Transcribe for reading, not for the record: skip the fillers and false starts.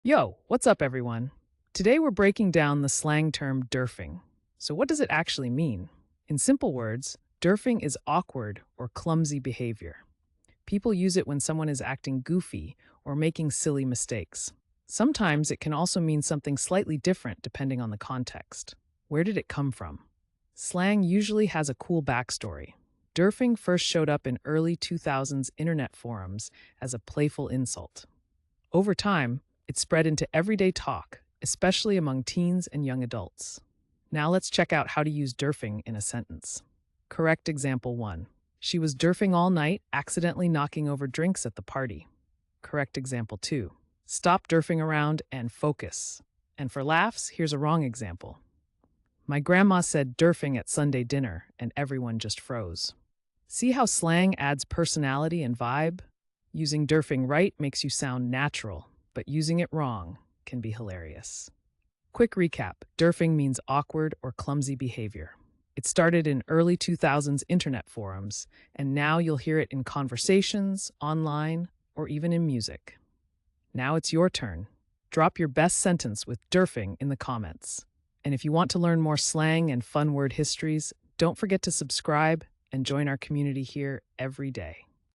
Yo, what's up, everyone? Today we're breaking down the slang term Durfing. So, what does it actually mean? In simple words, Durfing is awkward or clumsy behavior. People use it when someone is acting goofy or making silly mistakes. Sometimes it can also mean something slightly different depending on the context. Where did it come from? Slang usually has a cool backstory. Durfing first showed up in early 2000s internet forums as a playful insult. Over time, it spread into everyday talk, especially among teens and young adults. Now let's check out how to use Durfing in a sentence. Correct example 1. She was Durfing all night, accidentally knocking over drinks at the party. Correct example 2. Stop Durfing around and focus. And for laughs, here's a wrong example. My grandma said Durfing at Sunday dinner, and everyone just froze. See how slang adds personality and vibe? Using Durfing right makes you sound natural, but using it wrong can be hilarious. Quick recap: Durfing means awkward or clumsy behavior. It started in early 2000s internet forums, and now you'll hear it in conversations, online, or even in music. Now it's your turn. Drop your best sentence with Durfing in the comments. And if you want to learn more slang and fun word histories, don't forget to subscribe and join our community here every day.